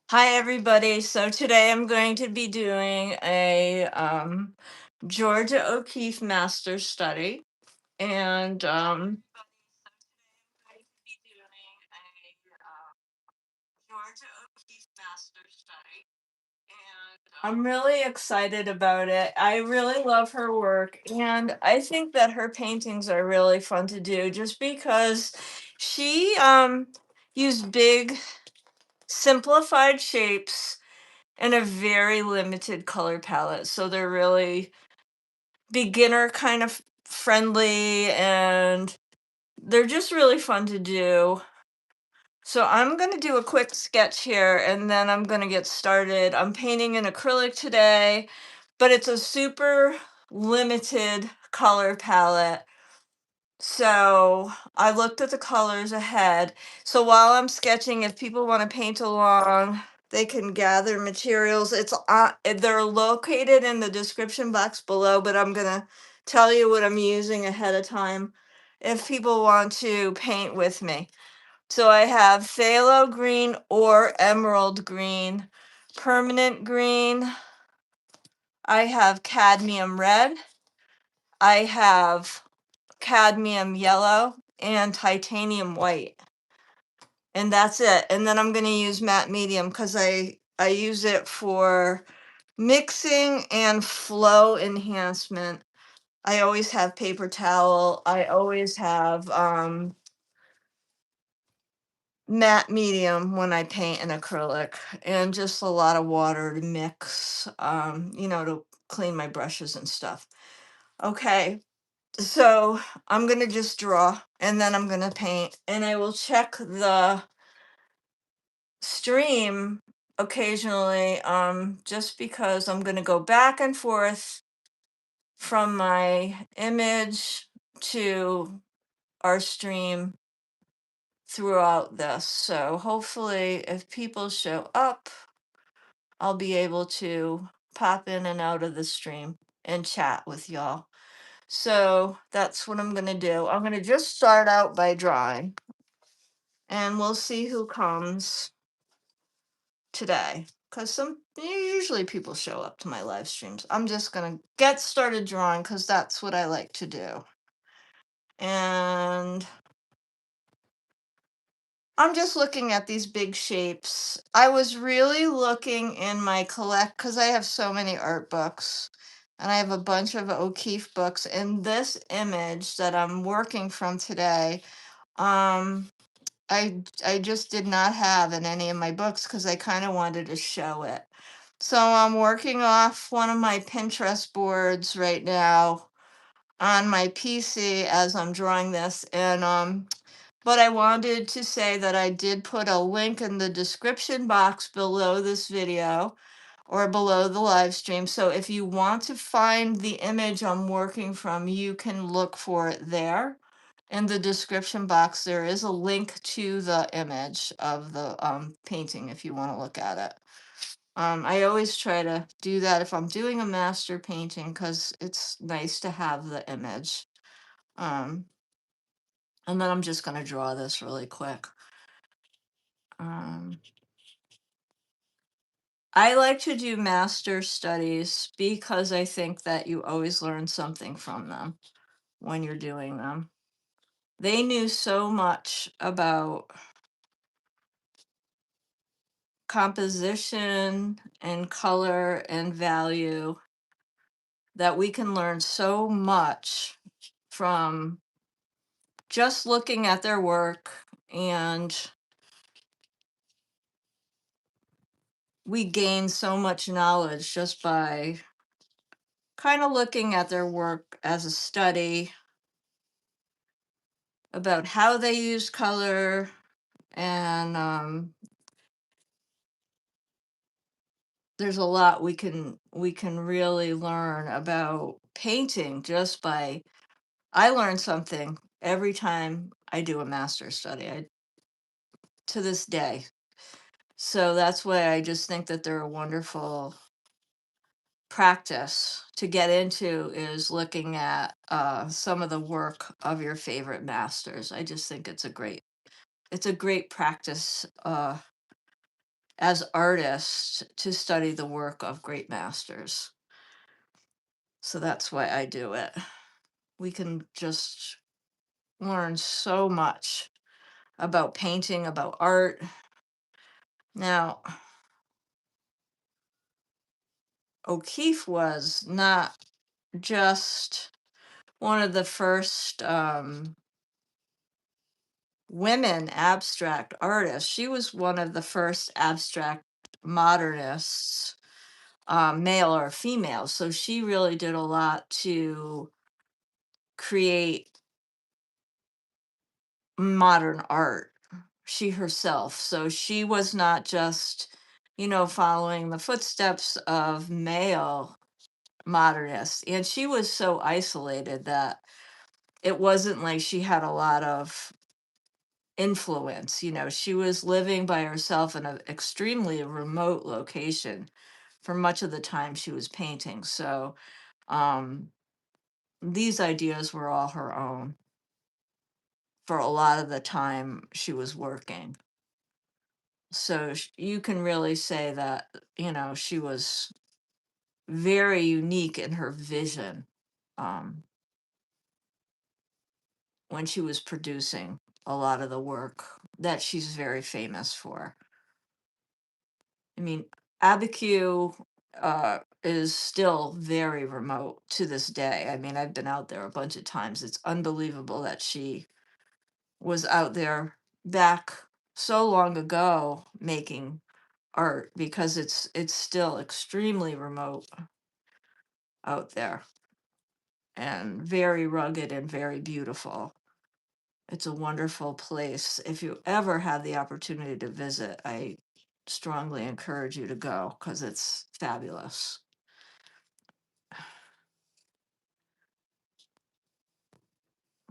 Hi, everybody. So today I'm going to be doing a Georgia O'Keeffe master's study, and I'm really excited about it. I really love her work, and I think that her paintings are really fun to do just because she used big, simplified shapes and a very limited color palette. So they're really beginner kind of friendly, and they're just really fun to do. So I'm going to do a quick sketch here and then I'm going to get started. I'm painting in acrylic today, but it's a super limited color palette. So I looked at the colors ahead. So while I'm sketching, if people want to paint along, they can gather materials. They're located in the description box below, but I'm gonna tell you what I'm using ahead of time if people want to paint with me. So I have phthalo green or emerald green, permanent green. I have cadmium red. I have cadmium yellow and titanium white. And that's it. And then I'm going to use matte medium because I use it for mixing and flow enhancement. I always have paper towel. I always have matte medium when I paint an acrylic, and just a lot of water to mix, to clean my brushes and stuff. Okay, so I'm gonna just draw and then I'm gonna paint, and I will check the stream occasionally, just because I'm gonna go back and forth from my image to our stream throughout this. So hopefully, if people show up, I'll be able to pop in and out of the stream and chat with y'all. So that's what I'm going to do. I'm going to just start out by drawing, and we'll see who comes today. Because usually people show up to my live streams. I'm just going to get started drawing because that's what I like to do. And I'm just looking at these big shapes. I was really looking in my collect because I have so many art books and I have a bunch of O'Keeffe books. And this image that I'm working from today, um, I just did not have in any of my books because I kind of wanted to show it. So I'm working off one of my Pinterest boards right now on my PC as I'm drawing this. And but I wanted to say that I did put a link in the description box below this video or below the live stream. So if you want to find the image I'm working from, you can look for it there. In the description box, there is a link to the image of the painting if you want to look at it. I always try to do that if I'm doing a master painting because it's nice to have the image. Um, and then I'm just going to draw this really quick. Um, I like to do master studies because I think that you always learn something from them when you're doing them. They knew so much about composition and color and value that we can learn so much from just looking at their work, and we gain so much knowledge just by kind of looking at their work as a study about how they use color, and there's a lot we can really learn about painting just by I learn something every time I do a master study, to this day. So that's why I just think that they're a wonderful practice to get into, is looking at some of the work of your favorite masters. I just think it's a great practice as artists to study the work of great masters. So that's why I do it. We can just learn so much about painting, about art. Now, O'Keeffe was not just one of the first women abstract artists. She was one of the first abstract modernists, male or female. So she really did a lot to create modern art, she herself. So she was not just, following the footsteps of male modernists. And she was so isolated that it wasn't like she had a lot of influence. She was living by herself in an extremely remote location for much of the time she was painting. So um, these ideas were all her own for a lot of the time she was working. So you can really say that, she was very unique in her vision um, when she was producing a lot of the work that she's very famous for. I mean, Abiquiu is still very remote to this day. I mean, I've been out there a bunch of times. It's unbelievable that she was out there back so long ago making art because it's still extremely remote out there and very rugged and very beautiful. It's a wonderful place. If you ever have the opportunity to visit, I strongly encourage you to go because it's fabulous.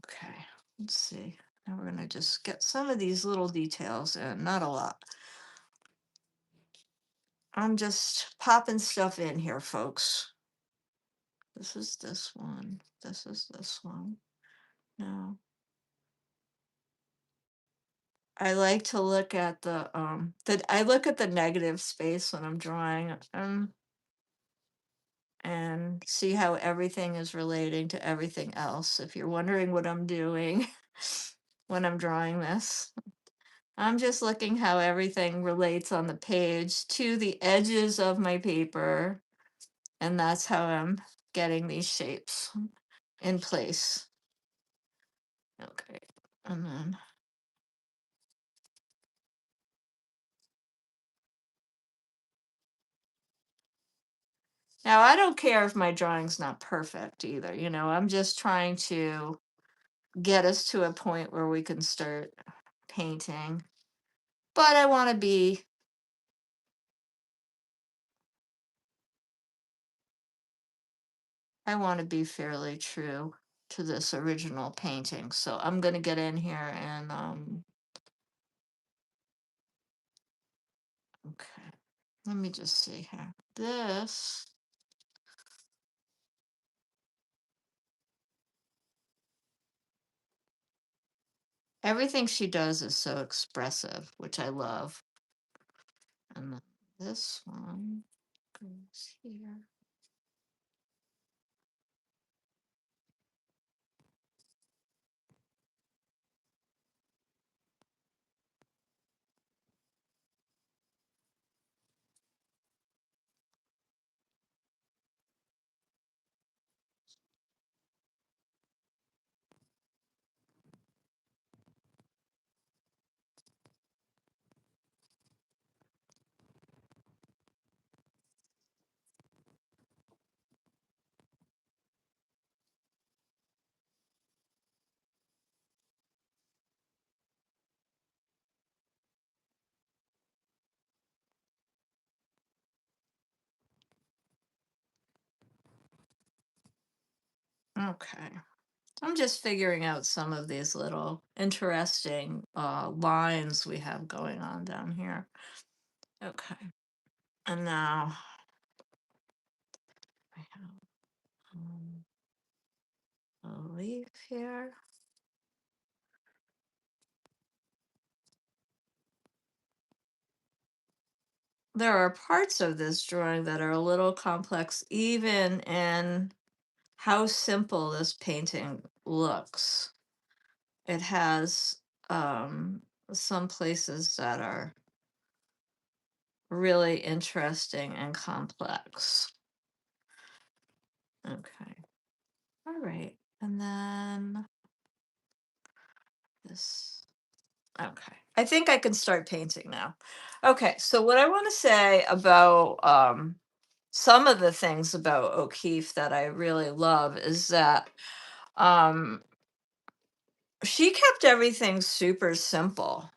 Okay, let's see. Now we're going to just get some of these little details in, not a lot. I'm just popping stuff in here, folks. This is this one. This is this one. No. I like to look at I look at the negative space when I'm drawing and see how everything is relating to everything else. If you're wondering what I'm doing when I'm drawing this, I'm just looking how everything relates on the page to the edges of my paper, and that's how I'm getting these shapes in place. Okay, and then now I don't care if my drawing's not perfect either, I'm just trying to get us to a point where we can start painting. But I want to be fairly true to this original painting. So I'm going to get in here and okay. Let me just see here. Everything she does is so expressive, which I love. And then this one goes here. Okay. I'm just figuring out some of these little interesting lines we have going on down here. Okay. And now I have a leaf here. there are parts of this drawing that are a little complex, even in how simple this painting looks. It has some places that are really interesting and complex. Okay. All right. And then this. Okay. I think I can start painting now. Okay. So what I want to say about some of the things about O'Keeffe that I really love is that um she kept everything super simple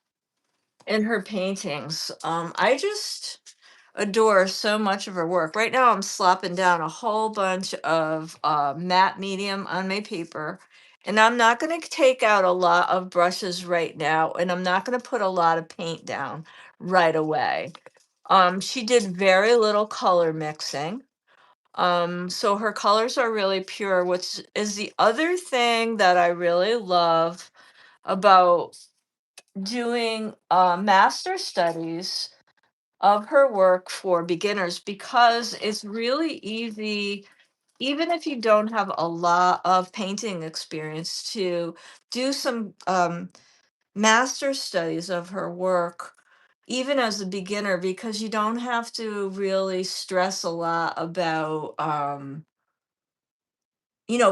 in her paintings. I just adore so much of her work. Right now, I'm slopping down a whole bunch of matte medium on my paper, and I'm not going to take out a lot of brushes right now, and I'm not going to put a lot of paint down right away. She did very little color mixing. So her colors are really pure, which is the other thing that I really love about doing master studies of her work for beginners, because it's really easy, even if you don't have a lot of painting experience, to do some master studies of her work even as a beginner, because you don't have to really stress a lot about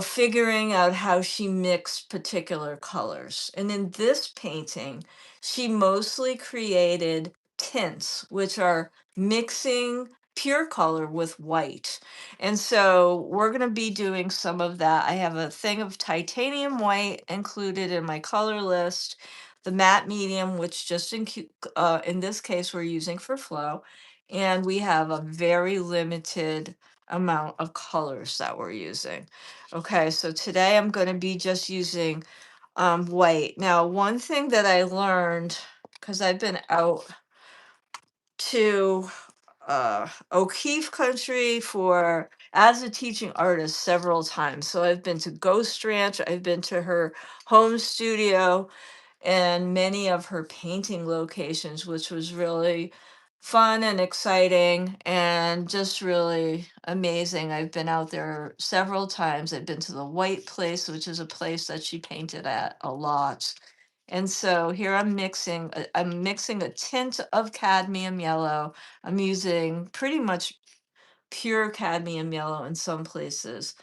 figuring out how she mixed particular colors. And in this painting, she mostly created tints, which are mixing pure color with white. And so we're going to be doing some of that. I have a thing of titanium white included in my color list, the matte medium, which just in this case we're using for flow. And we have a very limited amount of colors that we're using. Okay, so today I'm going to be just using white. Now, one thing that I learned, because I've been out to O'Keeffe country for as a teaching artist several times. So I've been to Ghost Ranch, I've been to her home studio, and many of her painting locations, which was really fun and exciting and just really amazing. I've been out there several times. I've been to the White Place, which is a place that she painted at a lot. And so here I'm mixing a tint of cadmium yellow. I'm using pretty much pure cadmium yellow in some places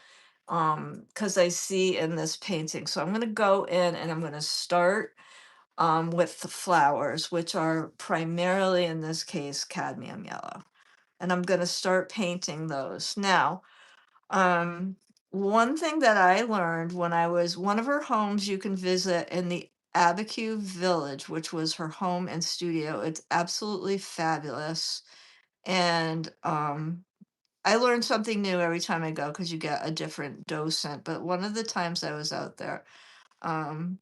because I see in this painting. So I'm going to go in and I'm going to start with the flowers, which are primarily in this case cadmium yellow. And I'm going to start painting those. Now, um, one thing that I learned when I was one of her homes you can visit in the Abiquiu Village, which was her home and studio. It's absolutely fabulous. And I learn something new every time I go because you get a different docent. But one of the times I was out there, um,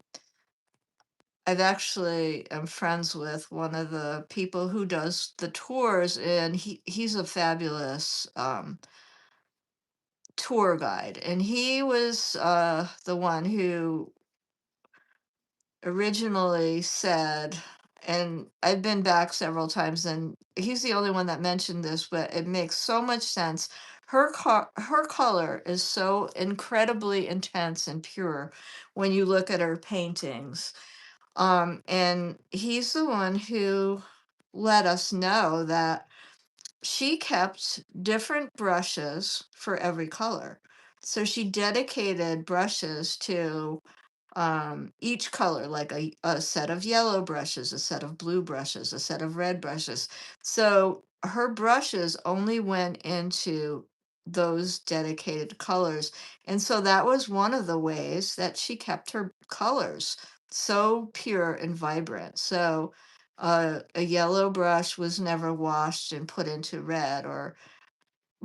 I've actually am friends with one of the people who does the tours, and he's a fabulous tour guide. And he was the one who originally said, and I've been back several times, and he's the only one that mentioned this, but it makes so much sense. Her color is so incredibly intense and pure when you look at her paintings. And he's the one who let us know that she kept different brushes for every color. So she dedicated brushes to each color, like a set of yellow brushes, a set of blue brushes, a set of red brushes. So her brushes only went into those dedicated colors. And so that was one of the ways that she kept her colors so pure and vibrant. So a yellow brush was never washed and put into red, or a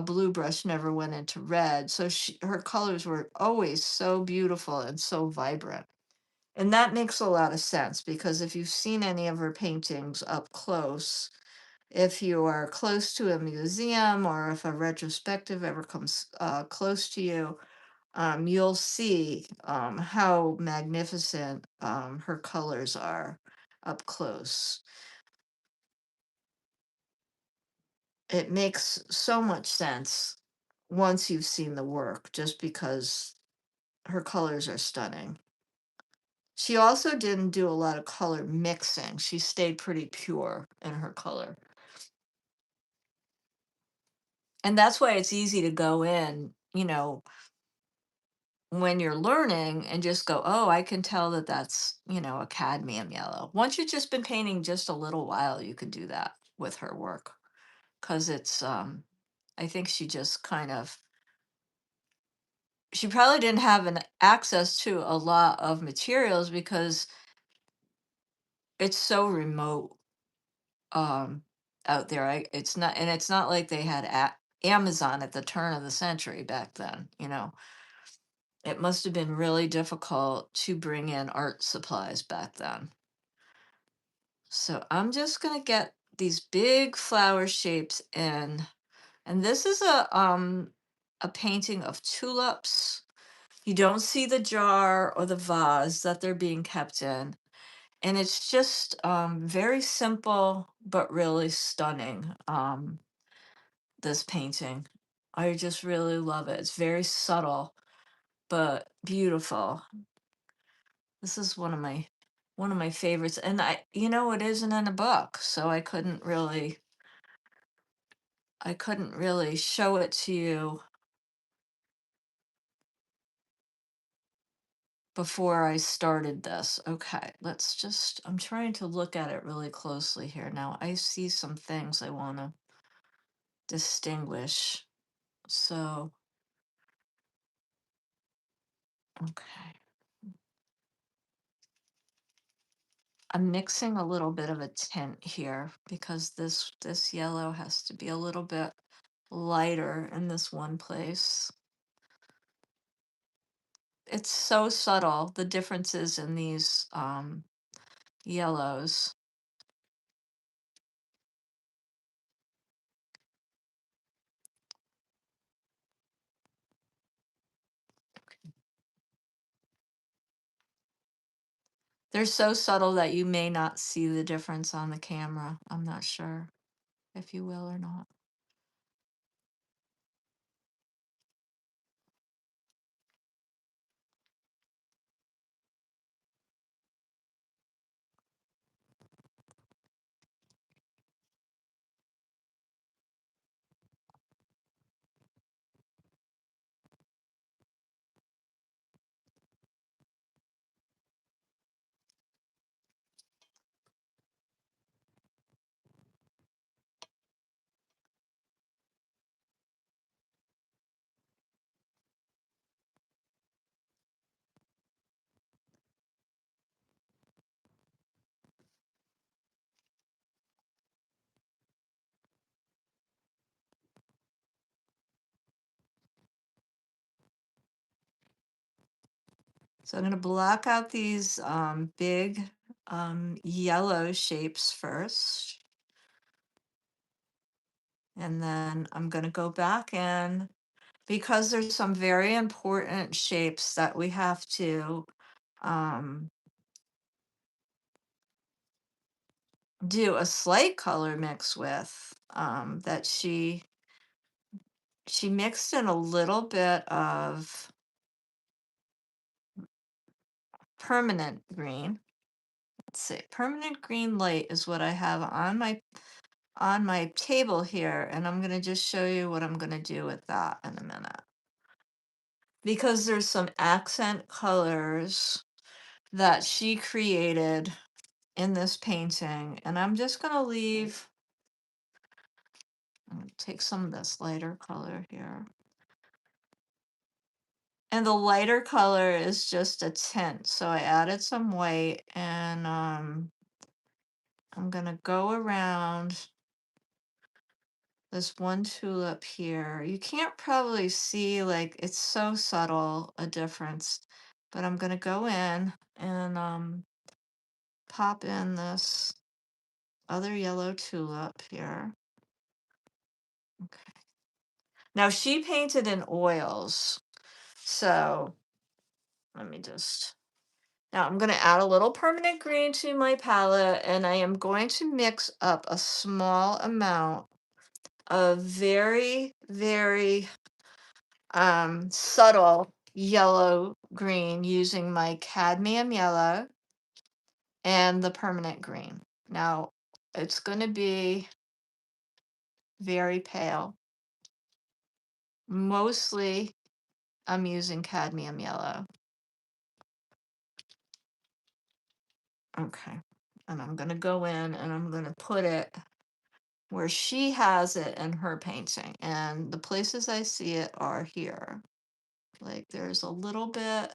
blue brush never went into red. So her colors were always so beautiful and so vibrant. And that makes a lot of sense, because if you've seen any of her paintings up close, if you are close to a museum or if a retrospective ever comes close to you, you'll see how magnificent her colors are up close. it makes so much sense once you've seen the work, just because her colors are stunning. She also didn't do a lot of color mixing. She stayed pretty pure in her color. And that's why it's easy to go in, when you're learning and just go, oh, I can tell that that's, a cadmium yellow. Once you've just been painting just a little while, you could do that with her work. Because I think she just kind of, she probably didn't have an access to a lot of materials because it's so remote um out there. It's not like they had Amazon at the turn of the century back then, It must have been really difficult to bring in art supplies back then. So I'm just going to get these big flower shapes in. And this is a painting of tulips. You don't see the jar or the vase that they're being kept in. And it's just very simple but really stunning. This painting, I just really love it. It's very subtle but beautiful. This is one of my favorites, and it isn't in a book, so I couldn't really show it to you before I started this. Okay, I'm trying to look at it really closely here. Now I see some things I want to distinguish. So, okay. I'm mixing a little bit of a tint here because this yellow has to be a little bit lighter in this one place. It's so subtle, the differences in these yellows. They're so subtle that you may not see the difference on the camera. I'm not sure if you will or not. So I'm going to block out these big yellow shapes first. And then I'm going to go back in because there's some very important shapes that we have to um, do a slight color mix with, that she mixed in a little bit of permanent green. Let's see, permanent green light is what I have on my table here, and I'm going to just show you what I'm going to do with that in a minute. Because there's some accent colors that she created in this painting, and I'm just going to take some of this lighter color here. And the lighter color is just a tint. So I added some white, and I'm gonna go around this one tulip here. You can't probably see, like, it's so subtle a difference, but I'm gonna go in and pop in this other yellow tulip here. Okay. Now she painted in oils, so let me just. Now I'm going to add a little permanent green to my palette, and I am going to mix up a small amount a very, very subtle yellow green using my cadmium yellow and the permanent green. Now, it's going to be very pale. Mostly, I'm using cadmium yellow. Okay. And I'm going to go in and I'm going to put it where she has it in her painting. And the places I see it are here. Like there's a little bit,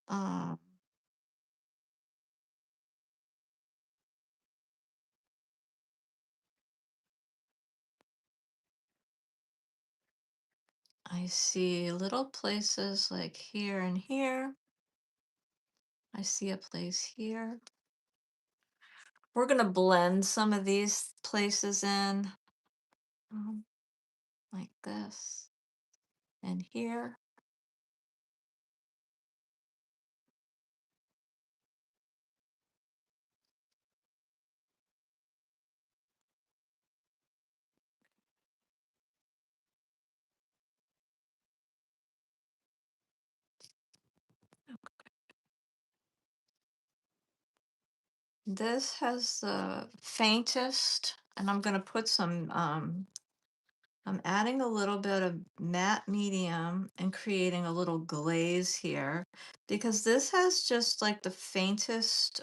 um, I see little places like here and here. I see a place here. We're going to blend some of these places in, um, like this and here. This has the faintest, and I'm going to put some, I'm adding a little bit of matte medium and creating a little glaze here because this has just like the faintest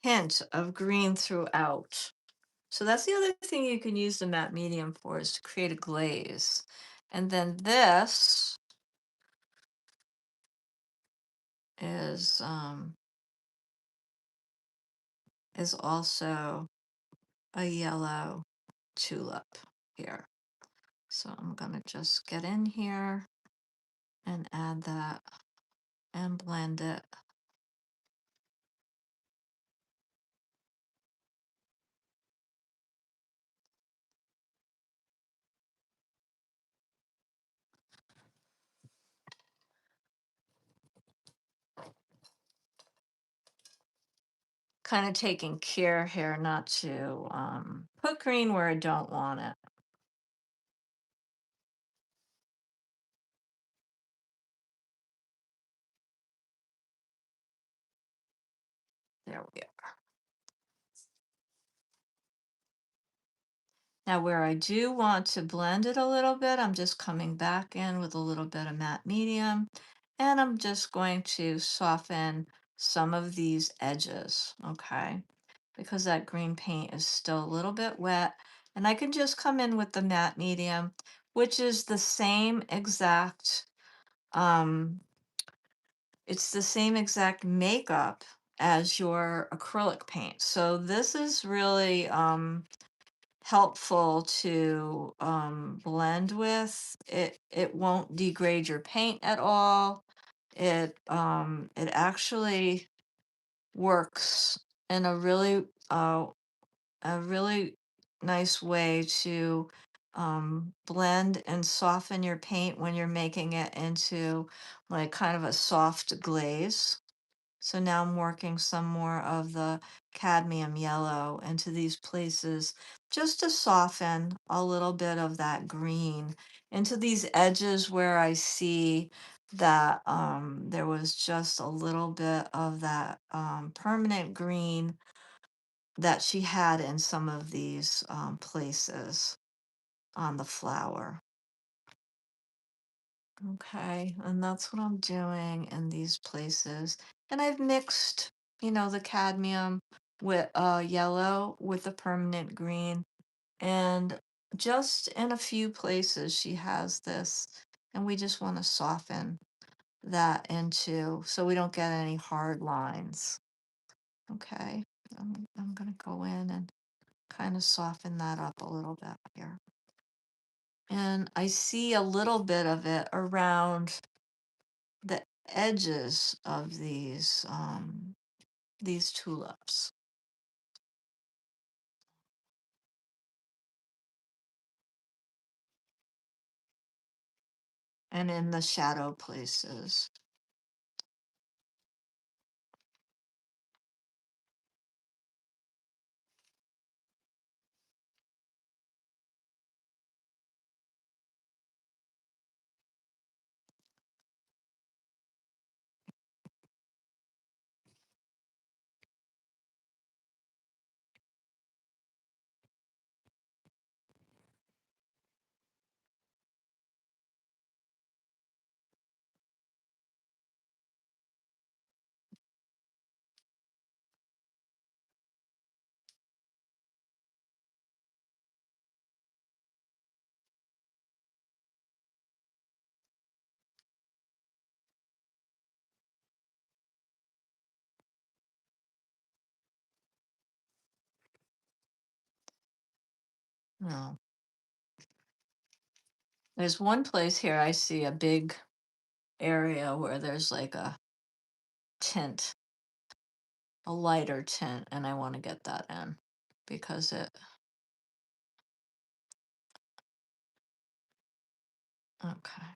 hint of green throughout. So that's the other thing you can use the matte medium for is to create a glaze. And then this is is also a yellow tulip here. So I'm gonna just get in here and add that and blend it. Kind of taking care here not to put green where I don't want it. There we are. Now where I do want to blend it a little bit, I'm just coming back in with a little bit of matte medium, and I'm just going to soften some of these edges, okay? Because that green paint is still a little bit wet, and I can just come in with the matte medium, which is the same exact, um, it's the same exact makeup as your acrylic paint. So this is really, helpful to blend with. It won't degrade your paint at all. It actually works in a really nice way to blend and soften your paint when you're making it into like kind of a soft glaze. So now I'm working some more of the cadmium yellow into these places just to soften a little bit of that green into these edges where I see that there was just a little bit of that permanent green that she had in some of these places on the flower. Okay, and that's what I'm doing in these places. And I've mixed, the cadmium with yellow with the permanent green. And just in a few places she has this. And we just want to soften that into so we don't get any hard lines. Okay, I'm gonna go in and kind of soften that up a little bit here. And I see a little bit of it around the edges of these tulips and in the shadow places. Oh, there's one place here I see a big area where there's like a tint, a lighter tint, and I want to get that in because it, okay.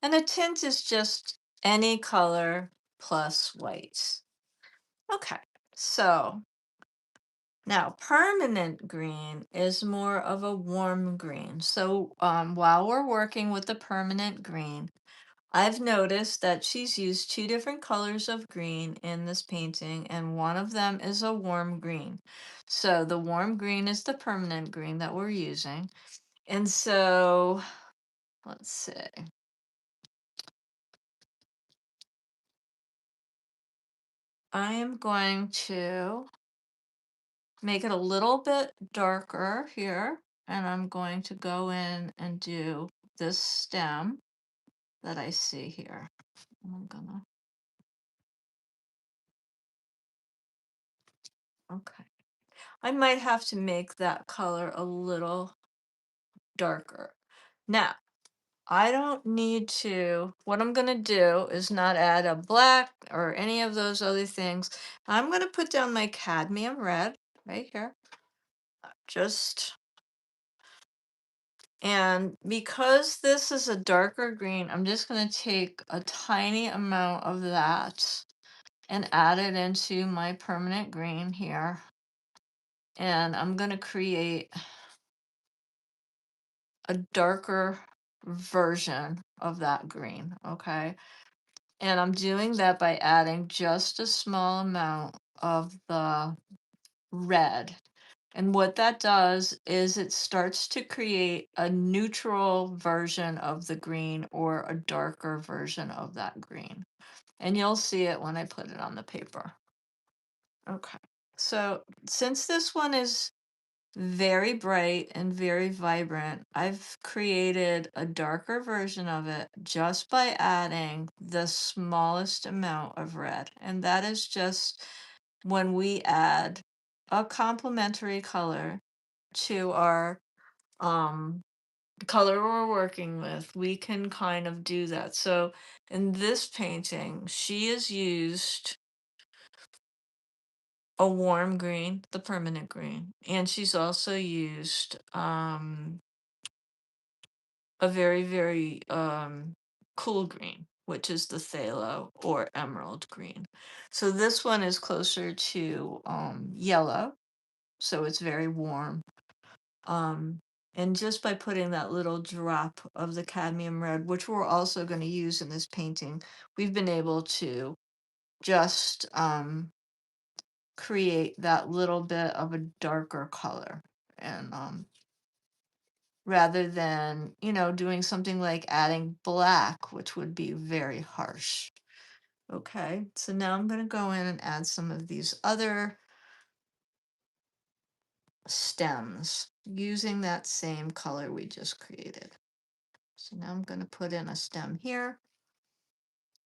And a tint is just any color plus whites. Okay, so now permanent green is more of a warm green. So while we're working with the permanent green, I've noticed that she's used two different colors of green in this painting, and one of them is a warm green. So the warm green is the permanent green that we're using. And so let's see. I am going to make it a little bit darker here, and I'm going to go in and do this stem that I see here. I'm gonna, okay. I might have to make that color a little darker. Now, I don't need to, what I'm gonna do is not add a black or any of those other things. I'm gonna put down my cadmium red right here. Just, and because this is a darker green, I'm just gonna take a tiny amount of that and add it into my permanent green here. And I'm gonna create a darker version of that green, okay? And I'm doing that by adding just a small amount of the red. And what that does is it starts to create a neutral version of the green or a darker version of that green. And you'll see it when I put it on the paper. Okay. So since this one is very bright and very vibrant, I've created a darker version of it just by adding the smallest amount of red. And that is just when we add a complementary color to our um color we're working with, we can kind of do that. So in this painting, she has used a warm green, the permanent green, and she's also used a very, very cool green, which is the phthalo or emerald green. So this one is closer to yellow, so it's very warm. Um, and just by putting that little drop of the cadmium red, which we're also going to use in this painting, we've been able to just create that little bit of a darker color. And rather than, doing something like adding black, which would be very harsh. Okay, so now I'm going to go in and add some of these other stems using that same color we just created. So now I'm going to put in a stem here.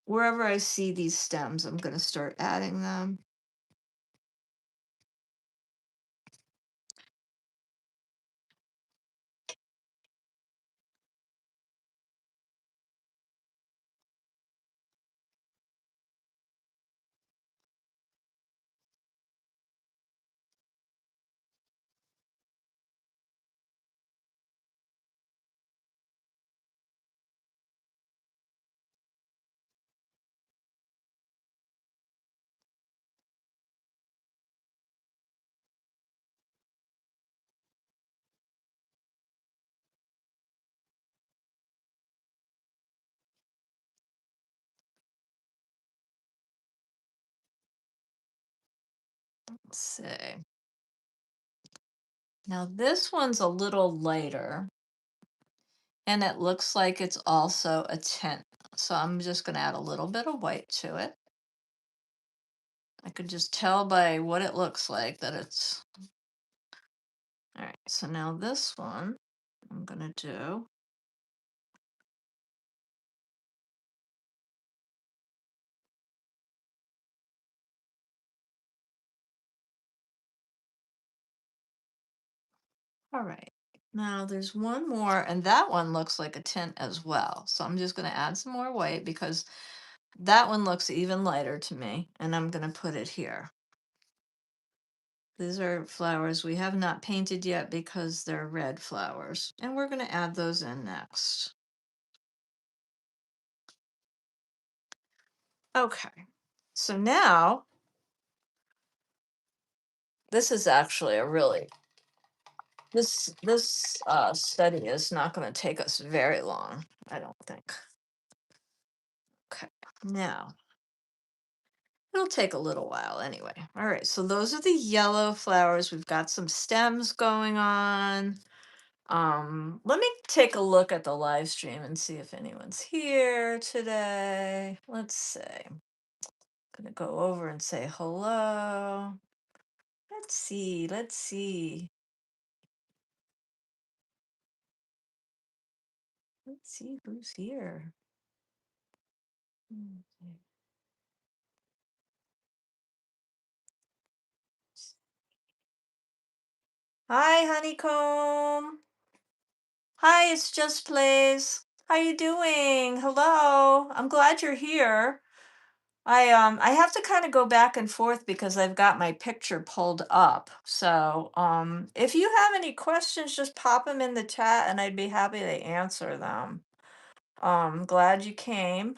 Wherever I see these stems, I'm going to start adding them. Let's see. Now this one's a little lighter, and it looks like it's also a tint. So I'm just going to add a little bit of white to it. I could just tell by what it looks like that it's... All right, so now this one I'm going to do. All right. Now there's one more, and that one looks like a tint as well. So I'm just going to add some more white because that one looks even lighter to me, and I'm going to put it here. These are flowers we have not painted yet because they're red flowers, and we're going to add those in next. Okay, so now this is actually a really this study is not going to take us very long, I don't think. Okay, now it'll take a little while anyway. All right, so those are the yellow flowers. We've got some stems going on. Let me take a look at the live stream and see if anyone's here today. Let's see. Gonna go over and say hello. Let's see, let's see. Let's see who's here. Okay. Hi, Honeycomb. Hi, it's Just Plays. How you doing? Hello. I'm glad you're here. I have to kind of go back and forth because I've got my picture pulled up. So, if you have any questions, just pop them in the chat and I'd be happy to answer them. Glad you came.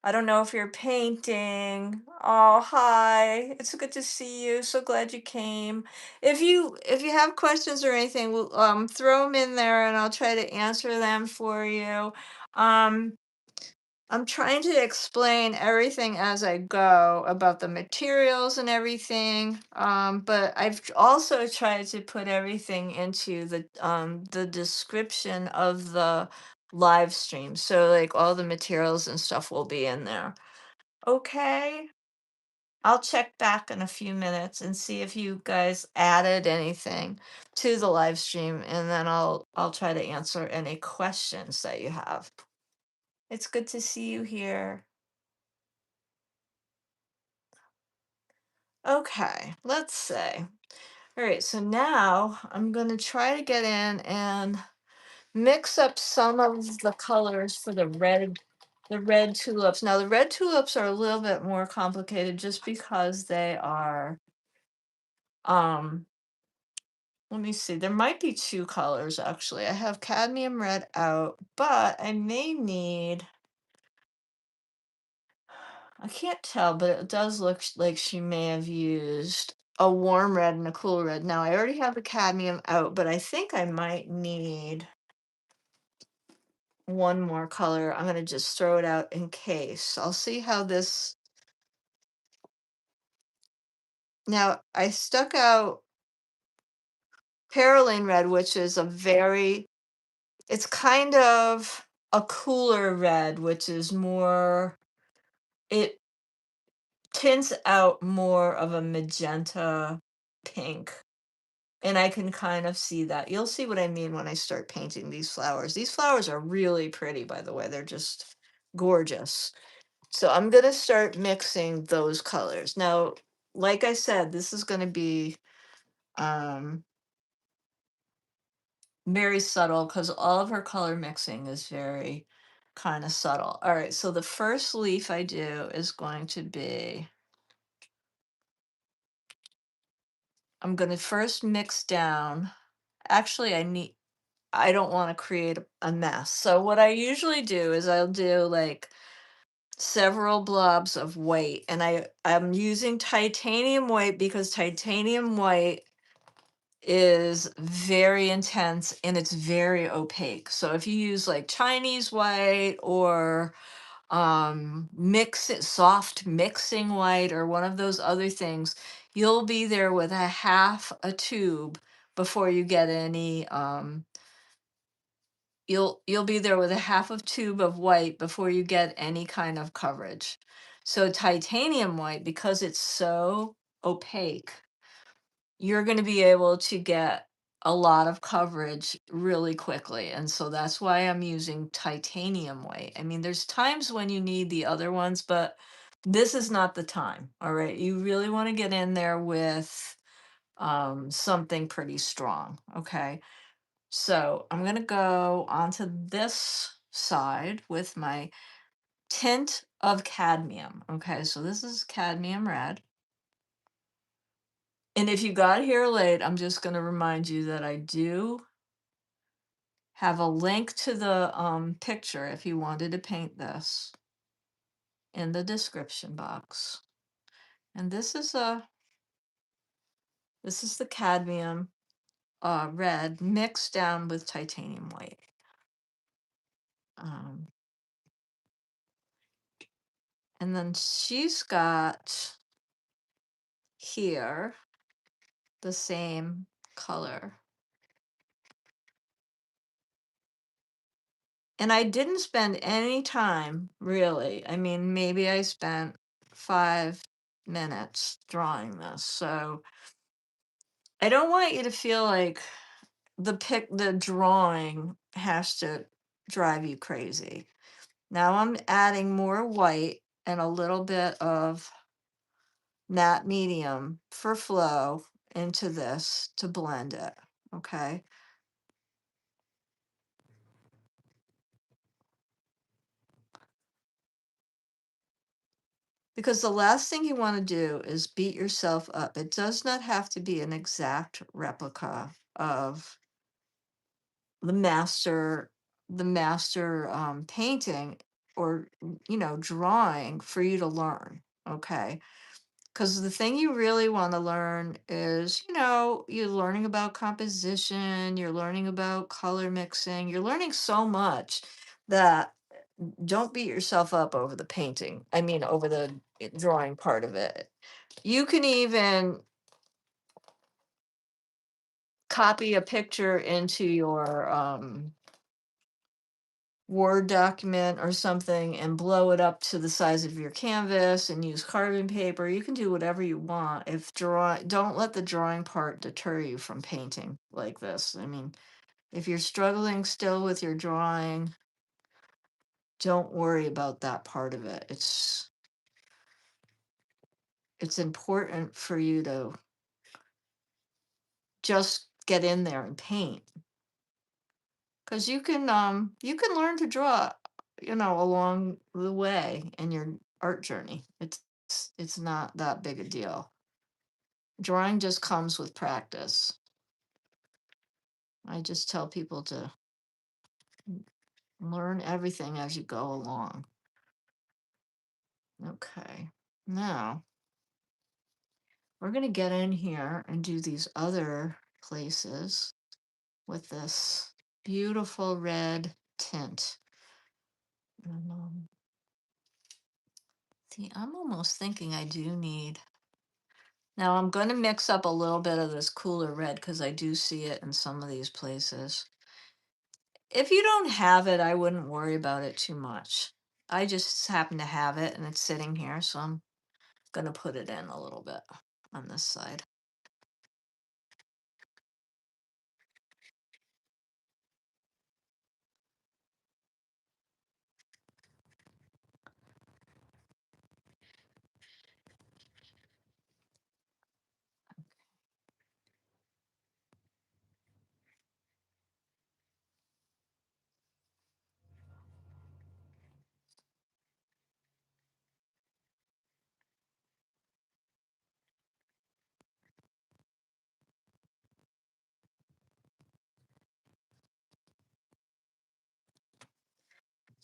I don't know if you're painting. Oh, hi. It's good to see you. So glad you came. If you have questions or anything, throw them in there and I'll try to answer them for you. Um, I'm trying to explain everything as I go about the materials and everything. But also tried to put everything into the description of the live stream. So like all the materials and stuff will be in there. Okay. I'll check back in a few minutes and see if you guys added anything to the live stream and then I'll try to answer any questions that you have. It's good to see you here. Okay, let's say. All right, so now I'm going to try to get in and mix up some of the colors for the red tulips. Now the red tulips are a little bit more complicated just because they are um let me see. There might be two colors actually. I have cadmium red out, but I may need I can't tell, but it does look like she may have used a warm red and a cool red. Now, I already have the cadmium out, but I think I might need one more color. I'm going to just throw it out in case. I'll see how this. Now, I stuck out Paroline red, which is it's kind of a cooler red, which is more, it tints out more of a magenta pink. And I can kind of see that. You'll see what I mean when I start painting these flowers. These flowers are really pretty, by the way. They're just gorgeous. So I'm going to start mixing those colors. Now, like I said, this is going to be um, very subtle because all of her color mixing is very kind of subtle. All right, so the first leaf I do is going to be, I'm going to first mix down. Actually, I don't want to create a mess. So what I usually do is I'll do like several blobs of white and I'm using titanium white because titanium white is very intense and it's very opaque. So if you use like Chinese white or soft mixing white or one of those other things, you'll be there with a half a tube before you get any you'll be there with a half of tube of white before you get any kind of coverage. So titanium white, because it's so opaque, you're going to be able to get a lot of coverage really quickly. And so that's why I'm using titanium white. I mean, there's times when you need the other ones, but this is not the time. All right. You really want to get in there with something pretty strong. Okay. So I'm going to go onto this side with my tint of cadmium. Okay, so this is cadmium red. And if you got here late, I'm just going to remind you that I do have a link to the picture if you wanted to paint this in the description box. And this is the cadmium red mixed down with titanium white. Um, and then she's got here the same color. And I didn't spend any time really. I mean, maybe I spent 5 minutes drawing this. So I don't want you to feel like the drawing has to drive you crazy. Now I'm adding more white and a little bit of matte medium for flow into this to blend it. Okay. Because the last thing you want to do is beat yourself up. It does not have to be an exact replica of the master painting or drawing for you to learn. Okay. Because the thing you really want to learn is, you're learning about composition, you're learning about color mixing, you're learning so much that don't beat yourself up over the painting. I mean, over the drawing part of it. You can even copy a picture into your Word document or something and blow it up to the size of your canvas and use carbon paper. You can do whatever you want. Don't let the drawing part deter you from painting like this. I mean, if you're struggling still with your drawing, don't worry about that part of it. It's important for you to just get in there and paint because you can learn to draw along the way in your art journey. It's not that big a deal. Drawing just comes with practice. I just tell people to learn everything as you go along. Okay, now we're going to get in here and do these other places with this beautiful red tint. And, see, I'm almost thinking I do need. Now I'm going to mix up a little bit of this cooler red because I do see it in some of these places. If you don't have it, I wouldn't worry about it too much. I just happen to have it and it's sitting here, so I'm going to put it in a little bit on this side.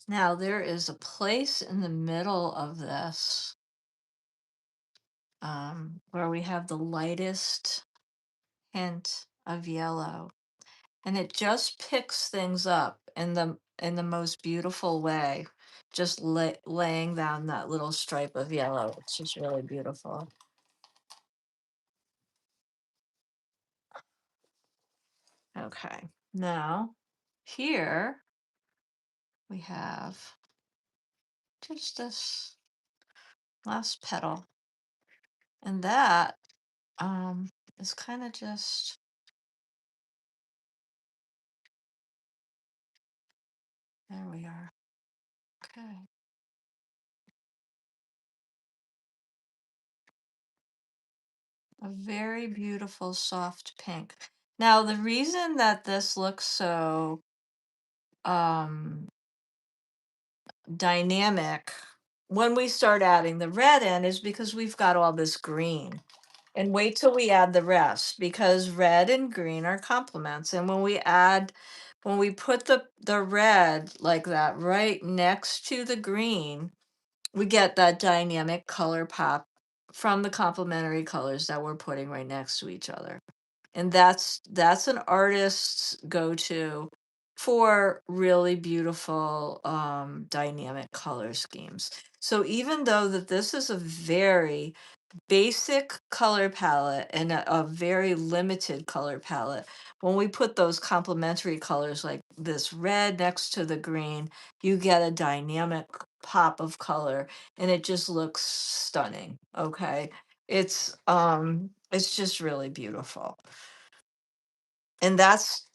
Now there is a place in the middle of this where we have the lightest hint of yellow, and it just picks things up in the most beautiful way, just laying down that little stripe of yellow. It's just really beautiful. Okay, now here we have just this last petal, and that is kind of just there we are. Okay. A very beautiful soft pink. Now, the reason that this looks so um, dynamic when we start adding the red in is because we've got all this green. And wait till we add the rest because red and green are complements. And when we put the red like that right next to the green, we get that dynamic color pop from the complementary colors that we're putting right next to each other. And that's an artist's go-to for really beautiful dynamic color schemes. So even though that this is a very basic color palette and a very limited color palette, when we put those complementary colors like this red next to the green, you get a dynamic pop of color and it just looks stunning. Okay. It's just really beautiful. And that's,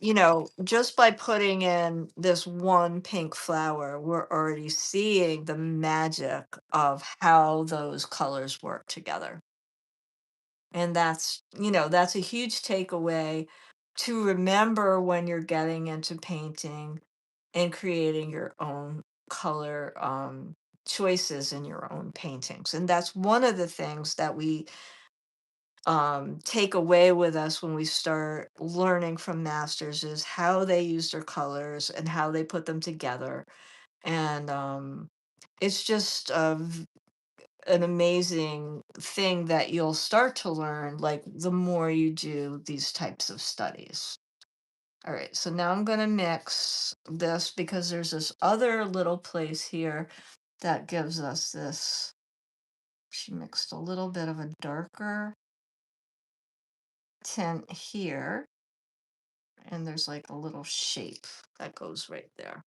just by putting in this one pink flower, we're already seeing the magic of how those colors work together. And that's a huge takeaway to remember when you're getting into painting and creating your own color choices in your own paintings. And that's one of the things that we take away with us when we start learning from masters is how they use their colors and how they put them together. And it's just an amazing thing that you'll start to learn like the more you do these types of studies. All right, so now I'm going to mix this because there's this other little place here that gives us this. She mixed a little bit of a darker tint here, and there's like a little shape that goes right there.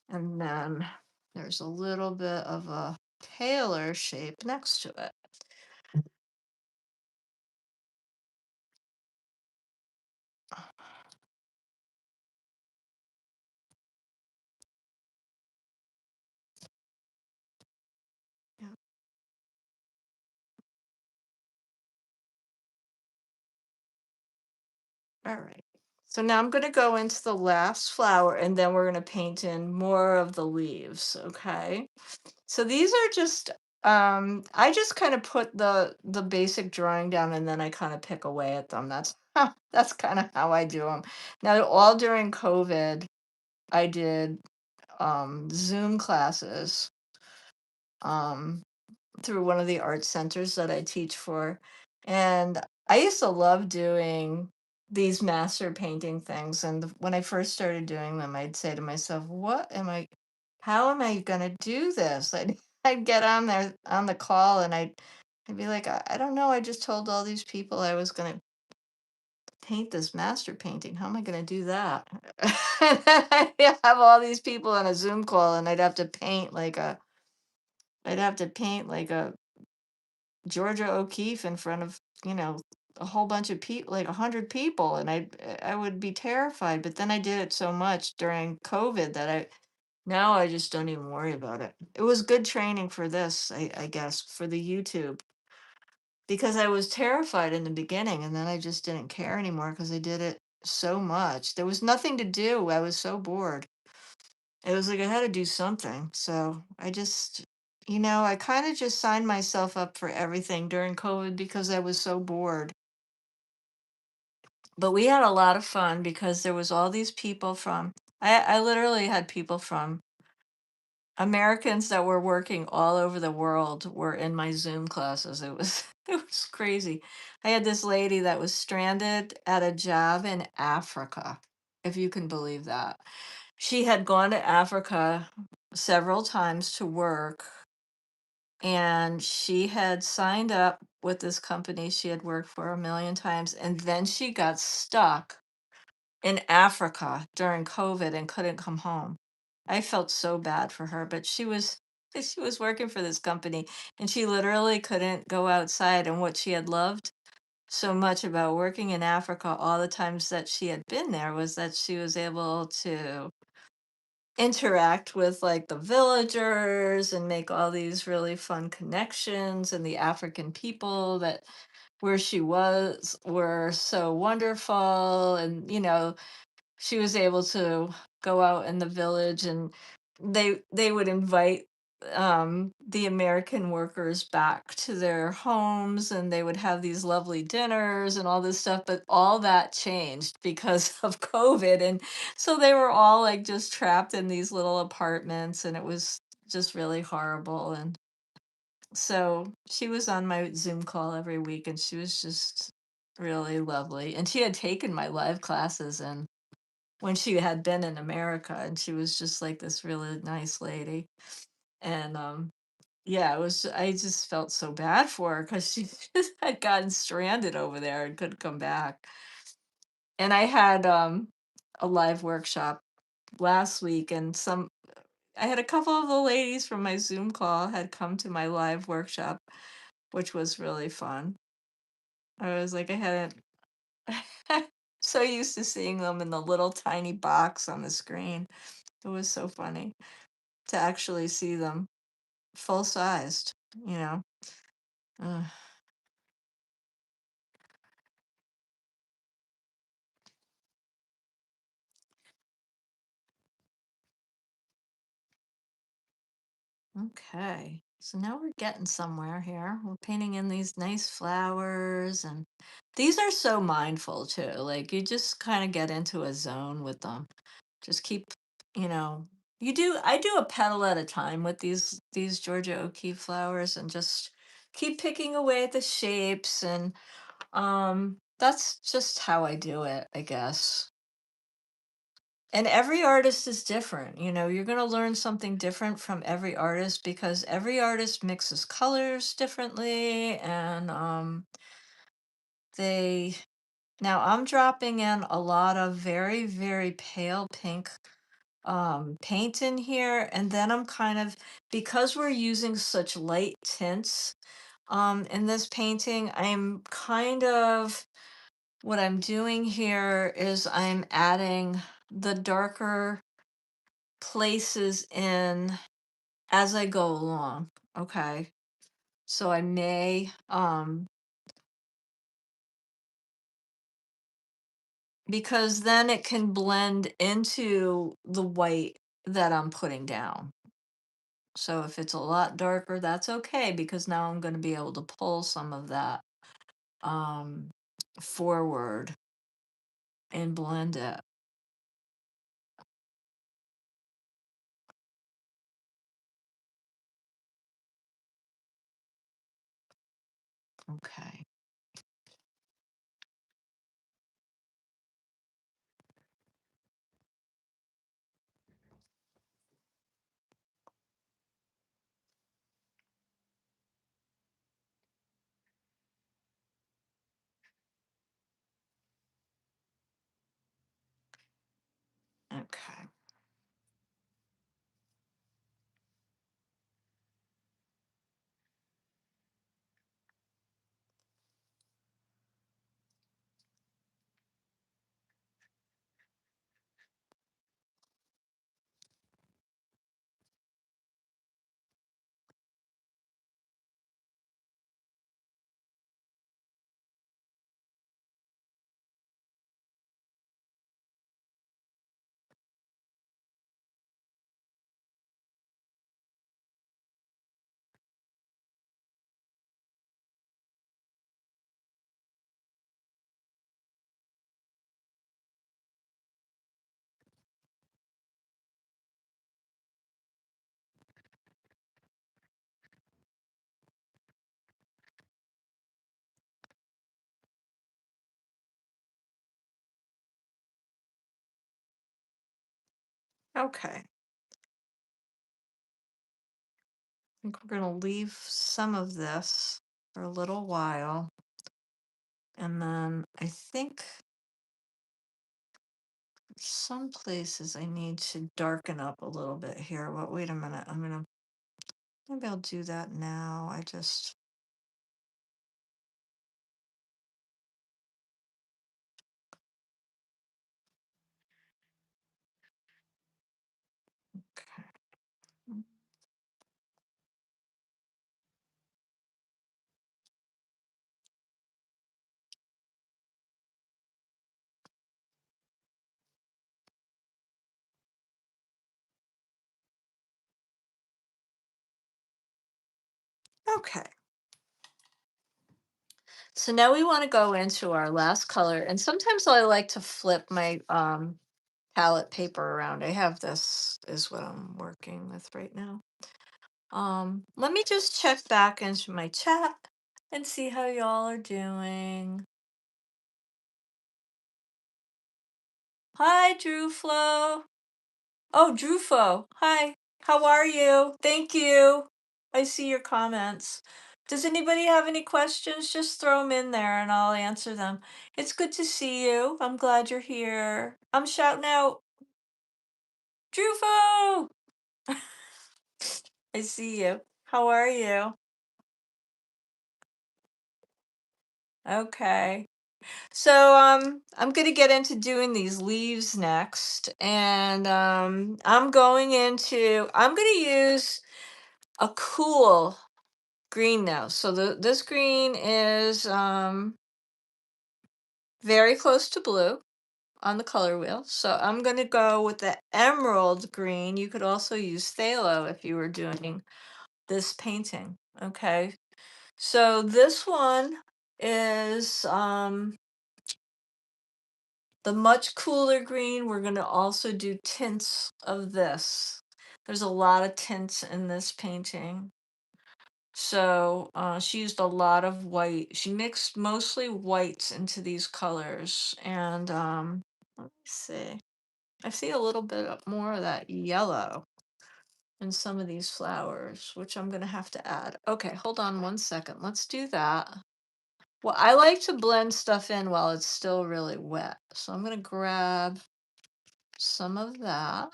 And then there's a little bit of a paler shape next to it. Yeah. All right. So now I'm going to go into the last flower and then we're going to paint in more of the leaves, okay? So these are just I just kind of put the basic drawing down and then I kind of pick away at them. That's kind of how I do them. Now all during COVID, I did Zoom classes um through one of the art centers that I teach for. And I used to love doing these master painting things. And when I first started doing them, I'd say to myself, how am I going to do this? I'd get on there on the call and I'd be like, I don't know. I just told all these people I was going to paint this master painting. How am I going to do that? And then I'd have all these people on a Zoom call and I'd have to paint like a Georgia O'Keeffe in front of, a whole bunch of people, like 100 people, and I would be terrified. But then I did it so much during COVID that now I just don't even worry about it. It was good training for this, I guess, for the YouTube because I was terrified in the beginning, and then I just didn't care anymore because I did it so much. There was nothing to do. I was so bored. It was like I had to do something. So I kind of just signed myself up for everything during COVID because I was so bored. But we had a lot of fun because there was all these people I literally had people from Americans that were working all over the world were in my Zoom classes. It was it was crazy. I had this lady that was stranded at a job in Africa, if you can believe that. She had gone to Africa several times to work, and she had signed up with this company she had worked for a million times, and then she got stuck in Africa during COVID and couldn't come home. I felt so bad for her, but she was working for this company and she literally couldn't go outside. And what she had loved so much about working in Africa all the times that she had been there was that she was able to interact with like the villagers and make all these really fun connections, and the African people that where she was were so wonderful. And she was able to go out in the village, and they would invite the American workers back to their homes, and they would have these lovely dinners and all this stuff. But all that changed because of COVID. And so they were all like just trapped in these little apartments, and it was just really horrible. And so she was on my Zoom call every week, and she was just really lovely. And she had taken my live classes, and when she had been in America, and she was just like this really nice lady. And yeah, it was I just felt so bad for her because she just had gotten stranded over there and couldn't come back. And I had a live workshop last week, and some I had a couple of the ladies from my Zoom call had come to my live workshop, which was really fun. I was like, I hadn't so used to seeing them in the little tiny box on the screen. It was so funny to actually see them full sized, you know. Ugh, okay. So now we're getting somewhere here. We're painting in these nice flowers, and these are so mindful too. Like you just kind of get into a zone with them. Just keep, you know, I do a petal at a time with these Georgia O'Keeffe flowers, and just keep picking away at the shapes. And that's just how I do it, I guess. And every artist is different. You're going to learn something different from every artist because every artist mixes colors differently. And they now I'm dropping in a lot of very, very pale pink paint in here. And then I'm kind of, because we're using such light tints in this painting, I'm kind of, what I'm doing here is I'm adding the darker places in as I go along. Okay. So I may, because then it can blend into the white that I'm putting down. So if it's a lot darker, that's okay, because now I'm going to be able to pull some of that um forward and blend it. Okay. Okay. Okay. I think we're going to leave some of this for a little while. And then I think some places I need to darken up a little bit here. But wait a minute. Maybe I'll do that now. I just, Okay. So now we want to go into our last color. And sometimes I like to flip my palette paper around. I have this is what I'm working with right now. Let me just check back into my chat and see how y'all are doing. Hi, Drew Flo. Oh, Drufo. Hi. How are you? Thank you. I see your comments. Does anybody have any questions? Just throw them in there and I'll answer them. It's good to see you. I'm glad you're here. I'm shouting out, Drufo! I see you. How are you? Okay. So I'm gonna get into doing these leaves next. And I'm gonna use a cool green now. So this green is very close to blue on the color wheel. So I'm going to go with the emerald green. You could also use phthalo if you were doing this painting. Okay. So this one is the much cooler green. We're going to also do tints of this. There's a lot of tints in this painting. So she used a lot of white. She mixed mostly whites into these colors. And let me see. I see a little bit more of that yellow in some of these flowers, which I'm going to have to add. Okay, hold on one second. Let's do that. Well, I like to blend stuff in while it's still really wet. So I'm going to grab some of that.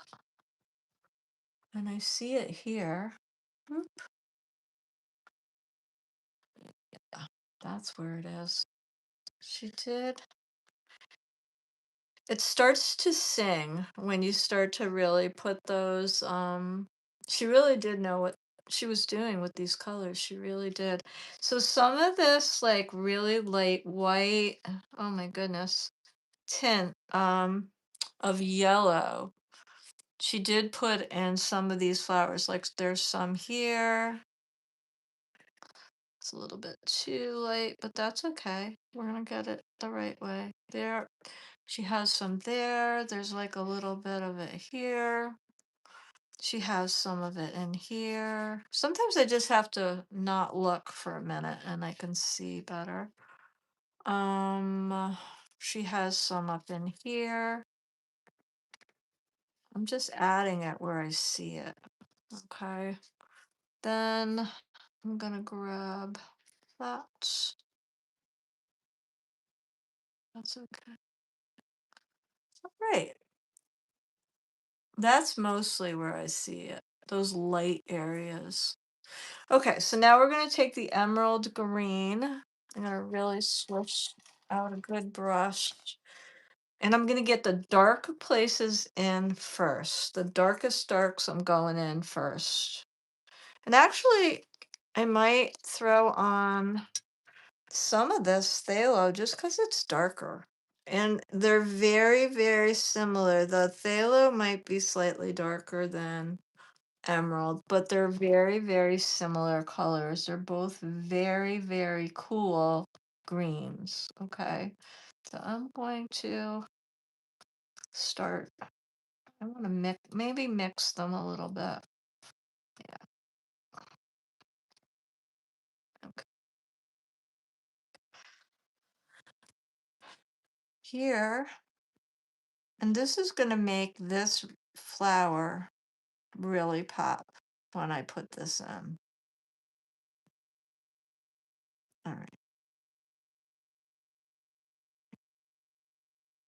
And I see it here. Oop. Yeah, that's where it is. She did. It starts to sing when you start to really put those she really did know what she was doing with these colors. She really did. So some of this like really light white, oh my goodness, tint of yellow. She did put in some of these flowers. Like there's some here. It's a little bit too light, but that's okay. We're gonna get it the right way. There, she has some there. There's like a little bit of it here. She has some of it in here. Sometimes I just have to not look for a minute and I can see better. She has some up in here. I'm just adding it where I see it. Okay. Then I'm gonna grab that. That's okay. All right. That's mostly where I see it, those light areas. Okay, so now we're going to take the emerald green. I'm going to really swish out a good brush. And I'm going to get the dark places in first. The darkest darks I'm going in first. And actually, I might throw on some of this phthalo just because it's darker. And they're very, very similar. The phthalo might be slightly darker than emerald, but they're very, very similar colors. They're both very, very cool greens. Okay. So I'm going to start. I want to maybe mix them a little bit. Yeah. Okay. Here. And this is going to make this flower really pop when I put this in. All right.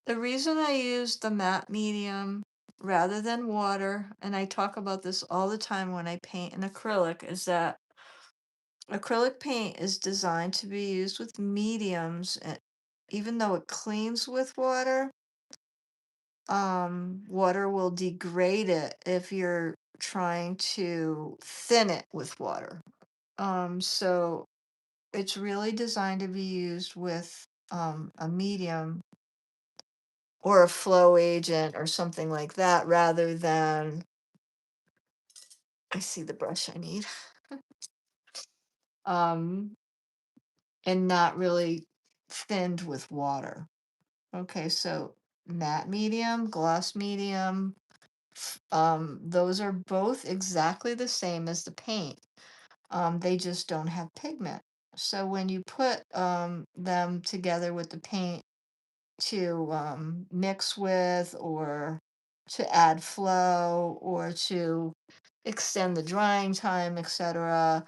The reason I use the matte medium rather than water, and I talk about this all the time when I paint in acrylic, is that acrylic paint is designed to be used with mediums, and even though it cleans with water, water will degrade it if you're trying to thin it with water. So it's really designed to be used with a medium or a flow agent or something like that rather than I see the brush I need. um, and not really thinned with water. Okay, so matte medium, gloss medium, those are both exactly the same as the paint. They just don't have pigment. So when you put them together with the paint to mix with, or to add flow, or to extend the drying time, etc.,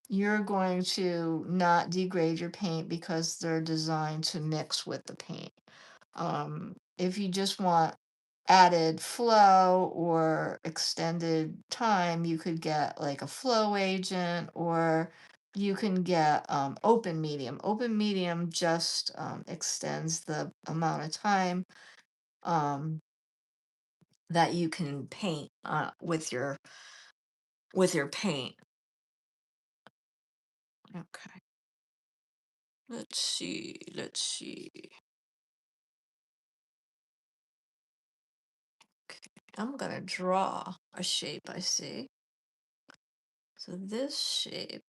you're going to not degrade your paint because they're designed to mix with the paint. If you just want added flow or extended time, you could get like a flow agent, or you can get open medium. Open medium just extends the amount of time um, that you can paint with your paint. Okay, let's see. Let's see. Okay, I'm gonna draw a shape. I see. So this shape.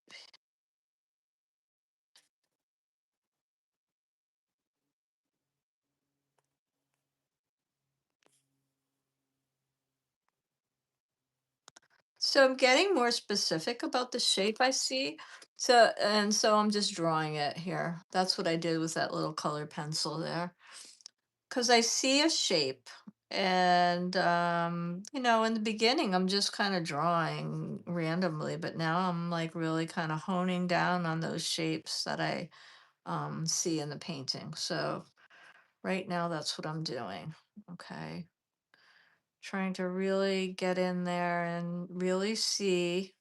So I'm getting more specific about the shape I see. So I'm just drawing it here. That's what I did with that little color pencil there. Because I see a shape. And in the beginning I'm just kind of drawing randomly, but now I'm like really kind of honing down on those shapes that I see in the painting. So right now that's what I'm doing. Okay. Trying to really get in there and really see.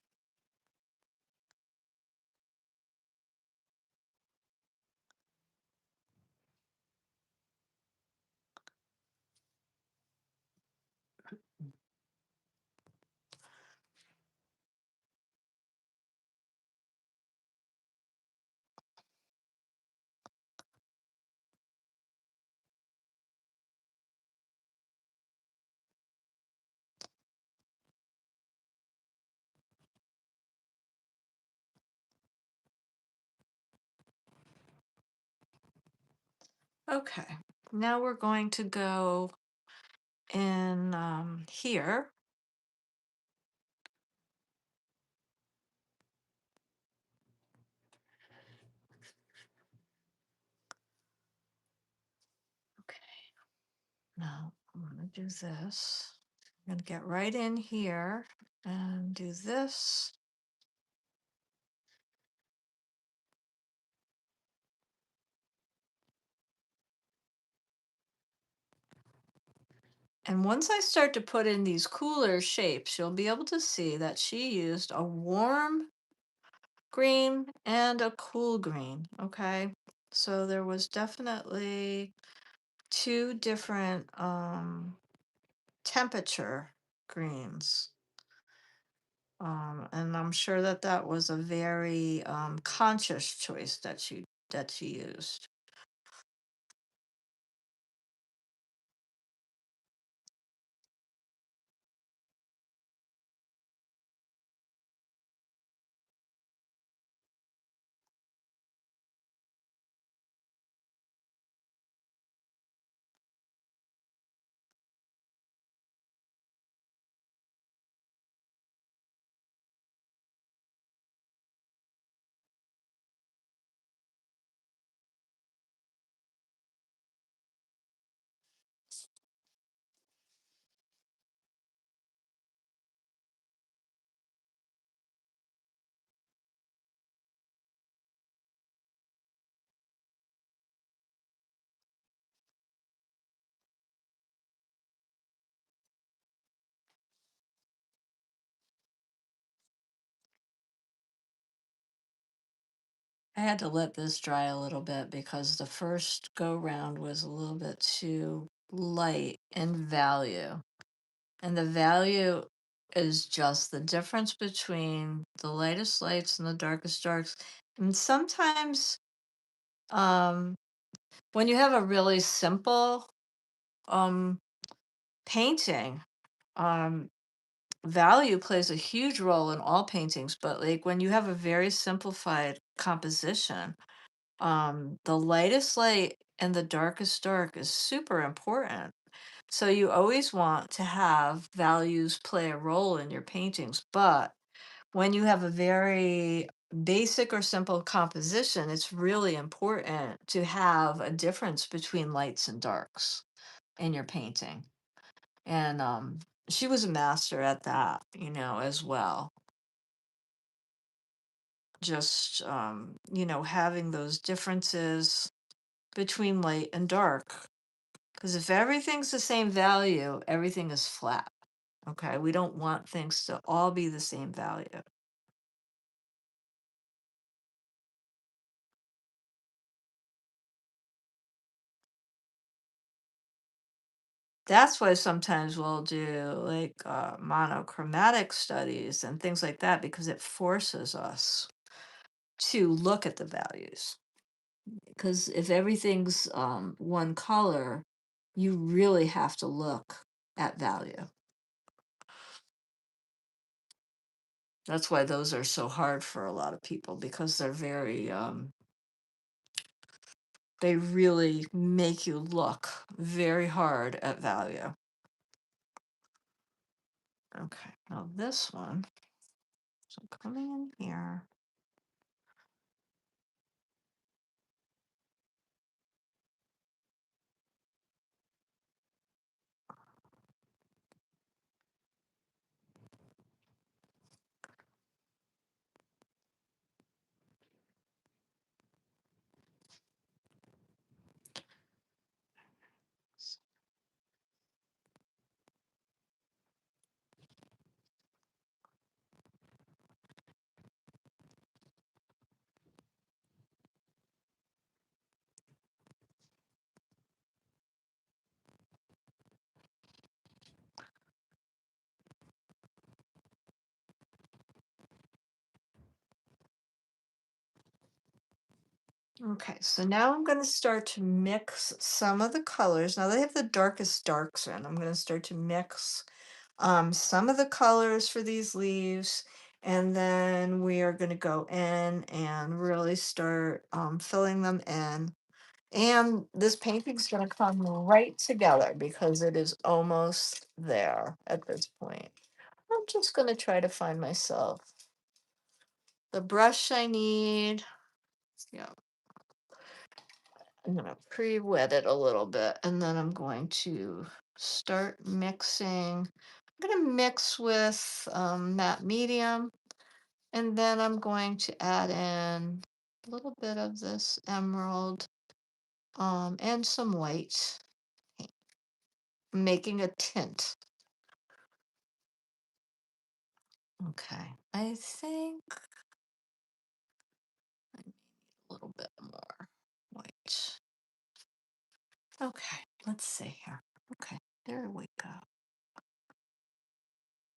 Okay, now we're going to go in here. Okay, now I'm going to do this. I'm going to get right in here and do this. And once I start to put in these cooler shapes, you'll be able to see that she used a warm green and a cool green. Okay, so there was definitely two different temperature greens. And I'm sure that that was a very conscious choice that she used. I had to let this dry a little bit because the first go round was a little bit too light in value. And the value is just the difference between the lightest lights and the darkest darks. And sometimes um, when you have a really simple um, painting, um, value plays a huge role in all paintings, but like when you have a very simplified composition. The lightest light and the darkest dark is super important. So you always want to have values play a role in your paintings, but when you have a very basic or simple composition, it's really important to have a difference between lights and darks in your painting. And she was a master at that, as well. Just having those differences between light and dark. Because if everything's the same value, everything is flat. Okay, we don't want things to all be the same value. That's why sometimes we'll do like monochromatic studies and things like that because it forces us to look at the values. Because if everything's one color, you really have to look at value. That's why those are so hard for a lot of people because they're very, they really make you look very hard at value. Okay, now this one, so coming in here. Okay, so now I'm going to start to mix some of the colors. Now they have the darkest darks in. I'm going to start to mix some of the colors for these leaves, and then we are going to go in and really start filling them in. And this painting's going to come right together because it is almost there at this point. I'm just going to try to find myself the brush I need. Yeah, I'm gonna pre-wet it a little bit and then I'm going to start mixing. I'm gonna mix with matte medium and then I'm going to add in a little bit of this emerald and some white, making a tint. Okay, I think I need a little bit more white. Okay, let's see here. Okay, there we go.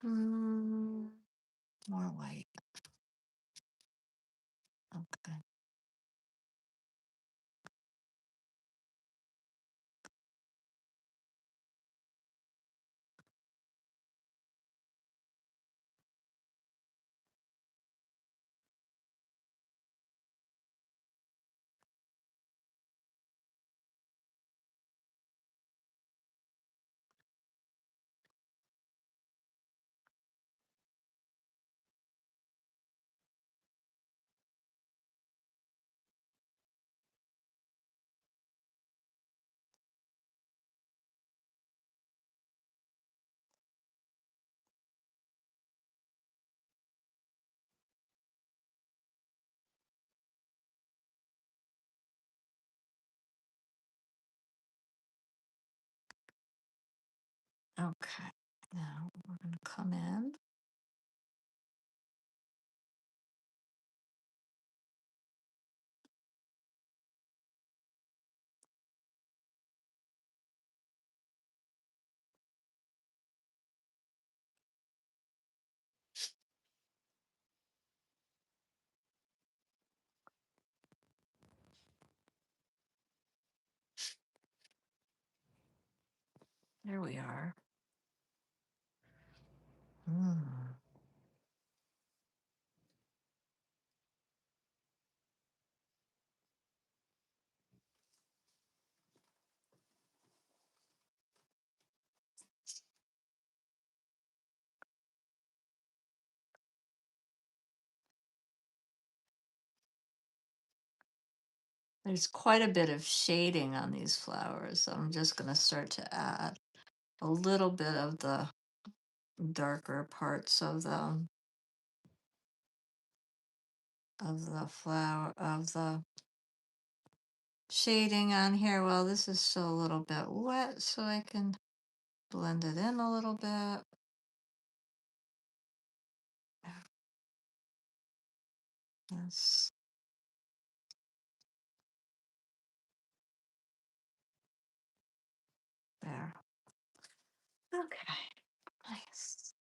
Mm, more white. Okay. Okay, now we're going to come in. There we are. Mm. There's quite a bit of shading on these flowers, so I'm just going to start to add a little bit of the darker parts of the flower of the shading on here. Well, this is still a little bit wet, so I can blend it in a little bit. Yes, there. Okay, nice.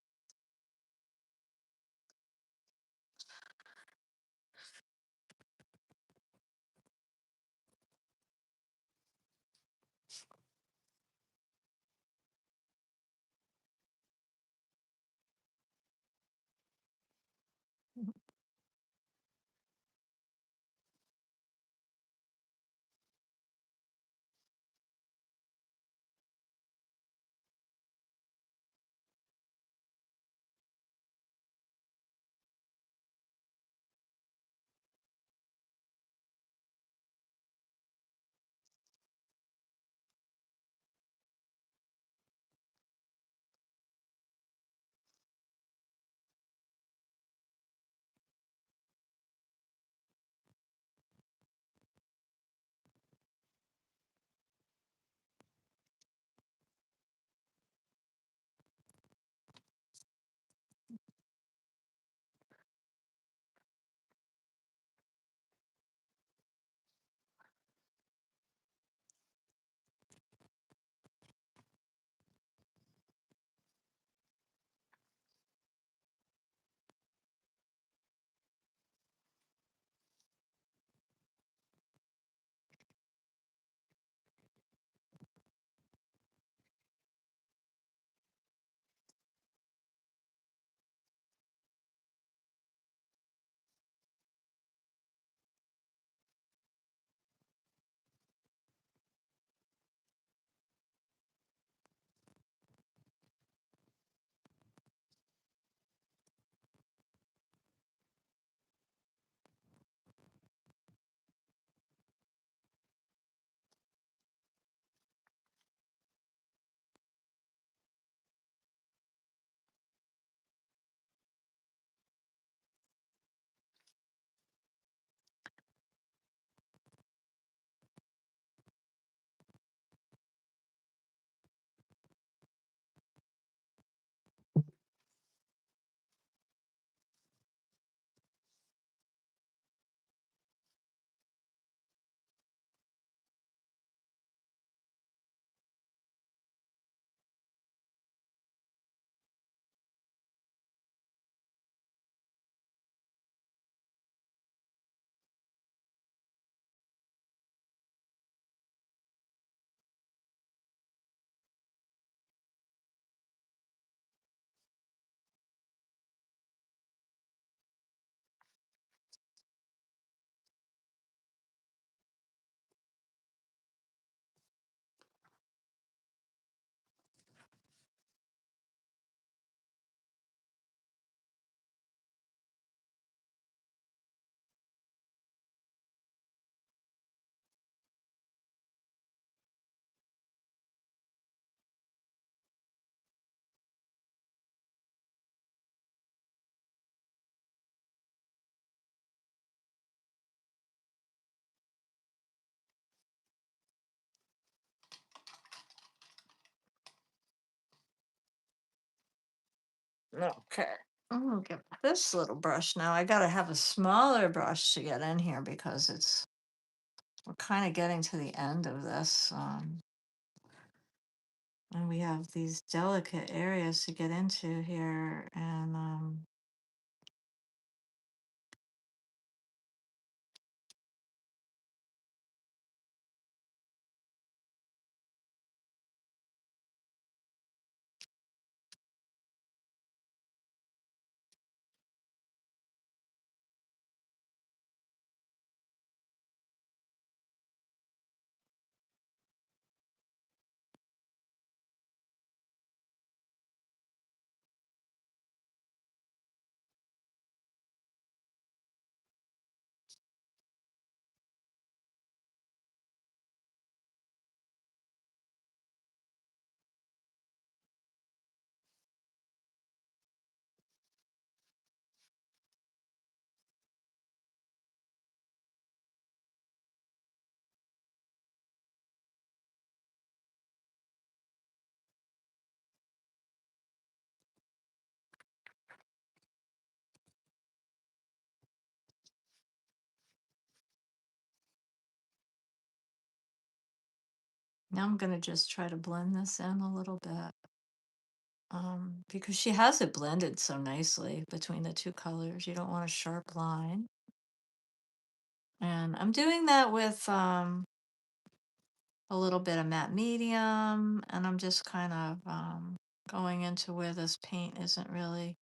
Okay. I'm gonna get this little brush now. I gotta have a smaller brush to get in here because we're kind of getting to the end of this. And we have these delicate areas to get into here. And Now I'm gonna just try to blend this in a little bit. Because she has it blended so nicely between the two colors. You don't want a sharp line. And I'm doing that with a little bit of matte medium, and I'm just kind of going into where this paint isn't really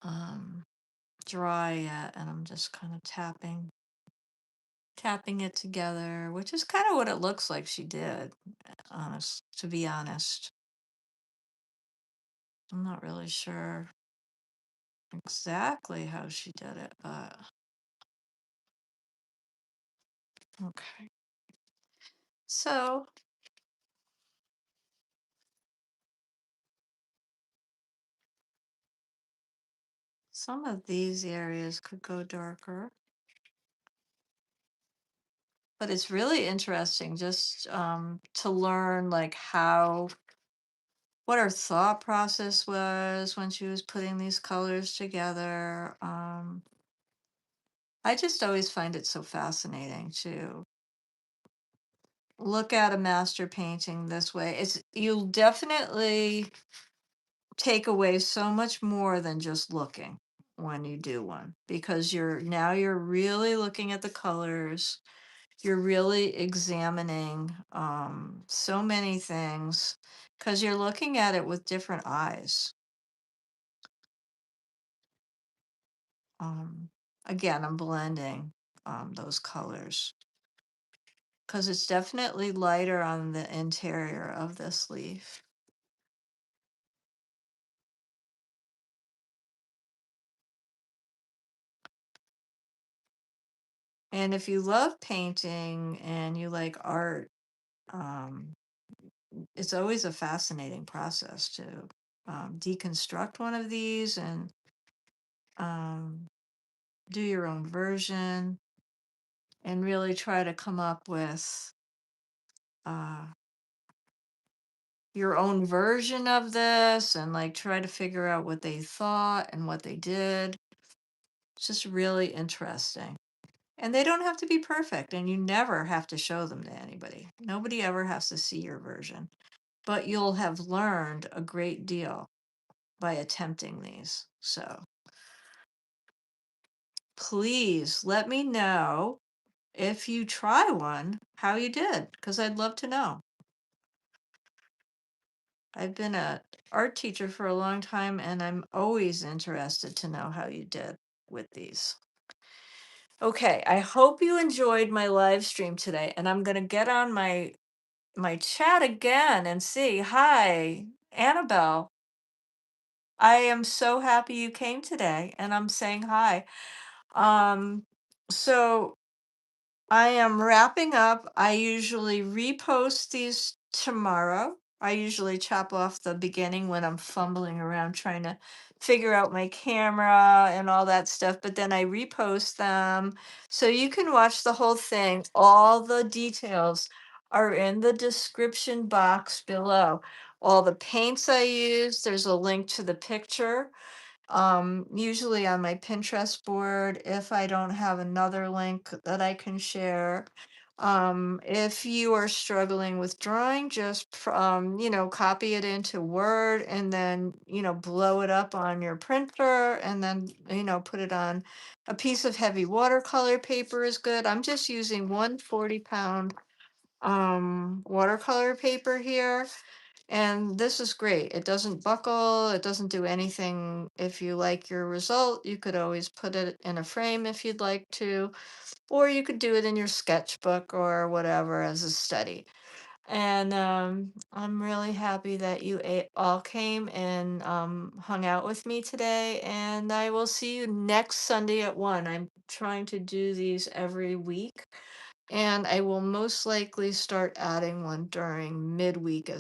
um, dry yet, and I'm just kind of tapping it together, which is kind of what it looks like she did, to be honest. I'm not really sure exactly how she did it, but okay. So some of these areas could go darker, but it's really interesting just to learn like what her thought process was when she was putting these colors together. I just always find it so fascinating to look at a master painting this way. It's you'll definitely take away so much more than just looking when you do one because you're really looking at the colors. You're really examining so many things because you're looking at it with different eyes. Um, Again, I'm blending those colors because it's definitely lighter on the interior of this leaf. And if you love painting and you like art, um, it's always a fascinating process to deconstruct one of these and um, do your own version and really try to come up with uh, your own version of this and like try to figure out what they thought and what they did. It's just really interesting. And they don't have to be perfect, and you never have to show them to anybody. Nobody ever has to see your version, but you'll have learned a great deal by attempting these. So please let me know if you try one, how you did, because I'd love to know. I've been a art teacher for a long time, and I'm always interested to know how you did with these. Okay, I hope you enjoyed my live stream today, and I'm gonna get on my chat again and see. Hi, Annabelle. I am so happy you came today, and I'm saying hi. Um, so I am wrapping up. I usually repost these tomorrow. I usually chop off the beginning when I'm fumbling around trying to figure out my camera and all that stuff, but then I repost them. So you can watch the whole thing. All the details are in the description box below. All the paints I use, there's a link to the picture usually on my Pinterest board if I don't have another link that I can share. If you are struggling with drawing, just copy it into Word and then blow it up on your printer and then put it on a piece of heavy watercolor paper is good. I'm just using 140 pound watercolor paper here, and this is great. It doesn't buckle, it doesn't do anything. If you like your result, you could always put it in a frame if you'd like to, or you could do it in your sketchbook or whatever as a study. And I'm really happy that all came and hung out with me today. And I will see you next Sunday at 1. I'm trying to do these every week. And I will most likely start adding one during midweek as